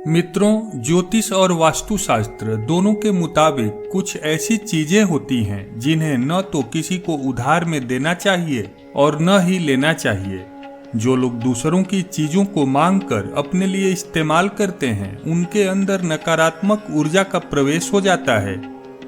मित्रों, ज्योतिष और वास्तुशास्त्र दोनों के मुताबिक कुछ ऐसी चीजें होती हैं जिन्हें न तो किसी को उधार में देना चाहिए और न ही लेना चाहिए। जो लोग दूसरों की चीजों को मांगकर अपने लिए इस्तेमाल करते हैं, उनके अंदर नकारात्मक ऊर्जा का प्रवेश हो जाता है।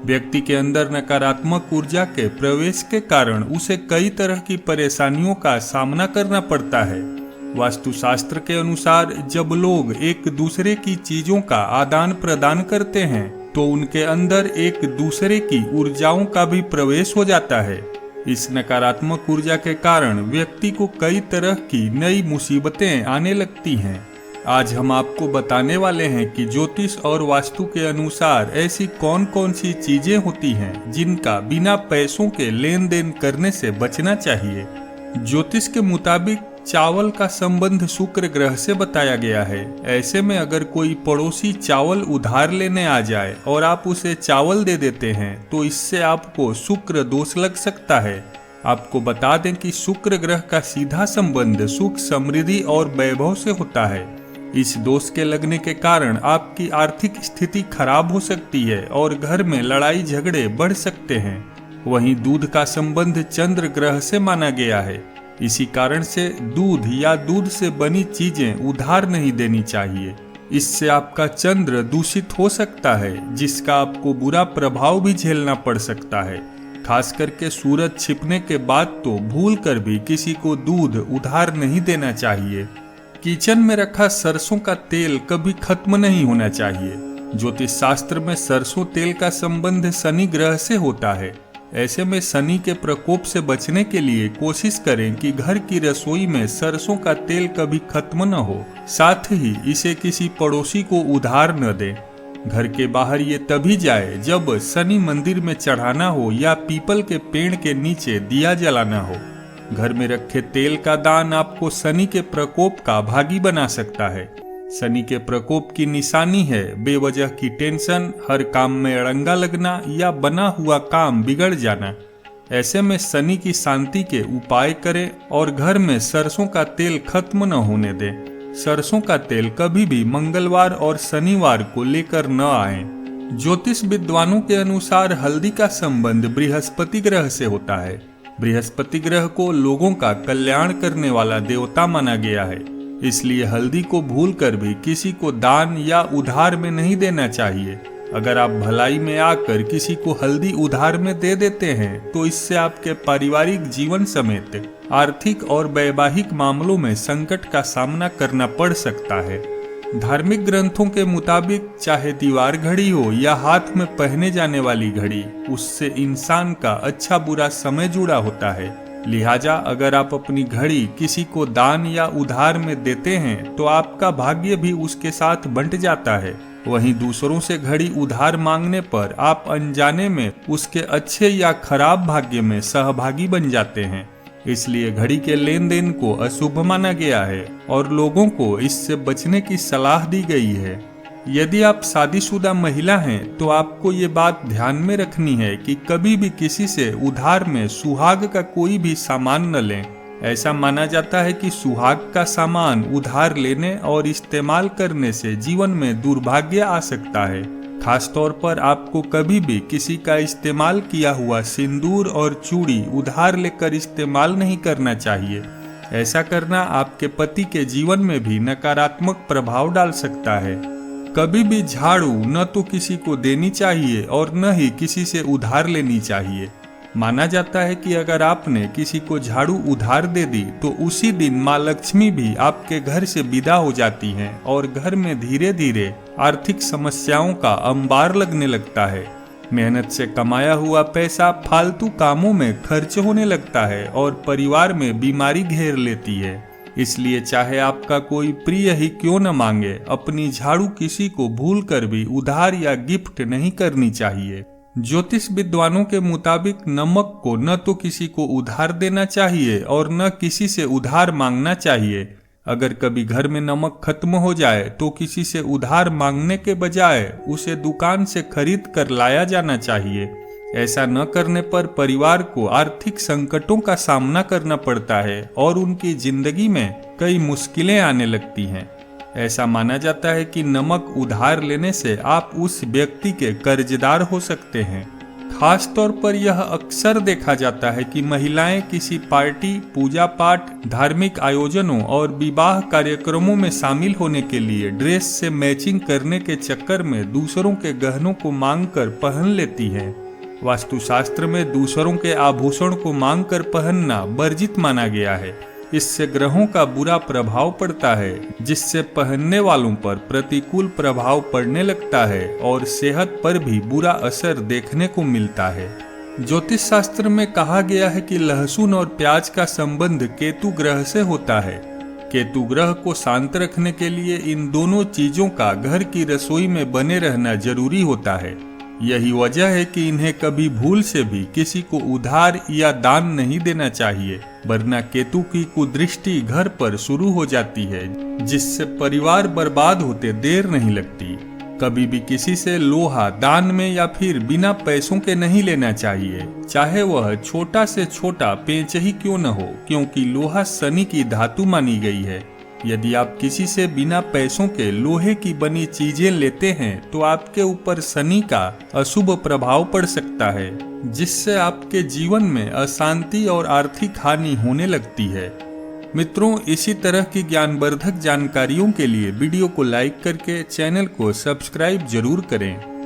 व्यक्ति के अंदर नकारात्मक ऊर्जा के प्रवेश के कारण उसे कई तरह की परेशानियों का सामना करना पड़ता है। वास्तुशास्त्र के अनुसार जब लोग एक दूसरे की चीजों का आदान प्रदान करते हैं तो उनके अंदर एक दूसरे की ऊर्जाओं का भी प्रवेश हो जाता है। इस नकारात्मक ऊर्जा के कारण व्यक्ति को कई तरह की नई मुसीबतें आने लगती हैं। आज हम आपको बताने वाले हैं कि ज्योतिष और वास्तु के अनुसार ऐसी कौन कौन सी चीजें होती हैं जिनका बिना पैसों के लेन देन करने से बचना चाहिए। ज्योतिष के मुताबिक चावल का संबंध शुक्र ग्रह से बताया गया है। ऐसे में अगर कोई पड़ोसी चावल उधार लेने आ जाए और आप उसे चावल दे देते हैं तो इससे आपको शुक्र दोष लग सकता है। आपको बता दें कि शुक्र ग्रह का सीधा संबंध सुख, समृद्धि और वैभव से होता है। इस दोष के लगने के कारण आपकी आर्थिक स्थिति खराब हो सकती है और घर में लड़ाई झगड़े बढ़ सकते हैं। वहीं दूध का संबंध चंद्र ग्रह से माना गया है। इसी कारण से दूध या दूध से बनी चीजें उधार नहीं देनी चाहिए। इससे आपका चंद्र दूषित हो सकता है, जिसका आपको बुरा प्रभाव भी झेलना पड़ सकता है। खास करके सूरज छिपने के बाद तो भूल कर भी किसी को दूध उधार नहीं देना चाहिए। किचन में रखा सरसों का तेल कभी खत्म नहीं होना चाहिए। ज्योतिष शास्त्र में सरसों तेल का संबंध शनि ग्रह से होता है। ऐसे में शनि के प्रकोप से बचने के लिए कोशिश करें कि घर की रसोई में सरसों का तेल कभी खत्म न हो। साथ ही इसे किसी पड़ोसी को उधार न दें। घर के बाहर ये तभी जाए जब शनि मंदिर में चढ़ाना हो या पीपल के पेड़ के नीचे दिया जलाना हो। घर में रखे तेल का दान आपको शनि के प्रकोप का भागी बना सकता है। शनि के प्रकोप की निशानी है बेवजह की टेंशन, हर काम में अड़ंगा लगना या बना हुआ काम बिगड़ जाना। ऐसे में शनि की शांति के उपाय करें और घर में सरसों का तेल खत्म न होने दें। सरसों का तेल कभी भी मंगलवार और शनिवार को लेकर न आए। ज्योतिष विद्वानों के अनुसार हल्दी का संबंध बृहस्पति ग्रह से होता है। बृहस्पति ग्रह को लोगों का कल्याण करने वाला देवता माना गया है। इसलिए हल्दी को भूलकर भी किसी को दान या उधार में नहीं देना चाहिए। अगर आप भलाई में आकर किसी को हल्दी उधार में दे देते हैं तो इससे आपके पारिवारिक जीवन समेत आर्थिक और वैवाहिक मामलों में संकट का सामना करना पड़ सकता है। धार्मिक ग्रंथों के मुताबिक चाहे दीवार घड़ी हो या हाथ में पहने जाने वाली घड़ी, उससे इंसान का अच्छा बुरा समय जुड़ा होता है। लिहाजा अगर आप अपनी घड़ी किसी को दान या उधार में देते हैं तो आपका भाग्य भी उसके साथ बंट जाता है। वहीं दूसरों से घड़ी उधार मांगने पर आप अनजाने में उसके अच्छे या खराब भाग्य में सहभागी बन जाते हैं। इसलिए घड़ी के लेन देन को अशुभ माना गया है और लोगों को इससे बचने की सलाह दी गई है। यदि आप शादीशुदा महिला हैं तो आपको ये बात ध्यान में रखनी है कि कभी भी किसी से उधार में सुहाग का कोई भी सामान न लें। ऐसा माना जाता है कि सुहाग का सामान उधार लेने और इस्तेमाल करने से जीवन में दुर्भाग्य आ सकता है। खास तौर पर आपको कभी भी किसी का इस्तेमाल किया हुआ सिंदूर और चूड़ी उधार लेकर इस्तेमाल नहीं करना चाहिए। ऐसा करना आपके पति के जीवन में भी नकारात्मक प्रभाव डाल सकता है। कभी भी झाड़ू न तो किसी को देनी चाहिए और न ही किसी से उधार लेनी चाहिए। माना जाता है कि अगर आपने किसी को झाड़ू उधार दे दी तो उसी दिन माँ लक्ष्मी भी आपके घर से विदा हो जाती हैं और घर में धीरे धीरे आर्थिक समस्याओं का अंबार लगने लगता है। मेहनत से कमाया हुआ पैसा फालतू कामों में खर्च होने लगता है और परिवार में बीमारी घेर लेती है। इसलिए चाहे आपका कोई प्रिय ही क्यों न मांगे, अपनी झाड़ू किसी को भूलकर भी उधार या गिफ्ट नहीं करनी चाहिए। ज्योतिष विद्वानों के मुताबिक नमक को न तो किसी को उधार देना चाहिए और न किसी से उधार मांगना चाहिए। अगर कभी घर में नमक खत्म हो जाए तो किसी से उधार मांगने के बजाय उसे दुकान से खरीद कर लाया जाना चाहिए। ऐसा न करने पर परिवार को आर्थिक संकटों का सामना करना पड़ता है और उनकी जिंदगी में कई मुश्किलें आने लगती हैं। ऐसा माना जाता है कि नमक उधार लेने से आप उस व्यक्ति के कर्जदार हो सकते हैं। खास तौर पर यह अक्सर देखा जाता है कि महिलाएं किसी पार्टी, पूजा पाठ, धार्मिक आयोजनों और विवाह कार्यक्रमों में शामिल होने के लिए ड्रेस से मैचिंग करने के चक्कर में दूसरों के गहनों को मांगकर पहन लेती हैं। वास्तुशास्त्र में दूसरों के आभूषण को मांगकर पहनना वर्जित माना गया है। इससे ग्रहों का बुरा प्रभाव पड़ता है, जिससे पहनने वालों पर प्रतिकूल प्रभाव पड़ने लगता है और सेहत पर भी बुरा असर देखने को मिलता है। ज्योतिष शास्त्र में कहा गया है कि लहसुन और प्याज का संबंध केतु ग्रह से होता है। केतु ग्रह को शांत रखने के लिए इन दोनों चीजों का घर की रसोई में बने रहना जरूरी होता है। यही वजह है कि इन्हें कभी भूल से भी किसी को उधार या दान नहीं देना चाहिए, वरना केतु की कुदृष्टि घर पर शुरू हो जाती है, जिससे परिवार बर्बाद होते देर नहीं लगती। कभी भी किसी से लोहा दान में या फिर बिना पैसों के नहीं लेना चाहिए, चाहे वह छोटा से छोटा पेंच ही क्यों न हो, क्योंकि लोहा शनि की धातु मानी गई है। यदि आप किसी से बिना पैसों के लोहे की बनी चीजें लेते हैं तो आपके ऊपर शनि का अशुभ प्रभाव पड़ सकता है, जिससे आपके जीवन में अशांति और आर्थिक हानि होने लगती है। मित्रों, इसी तरह की ज्ञानवर्धक जानकारियों के लिए वीडियो को लाइक करके चैनल को सब्सक्राइब जरूर करें।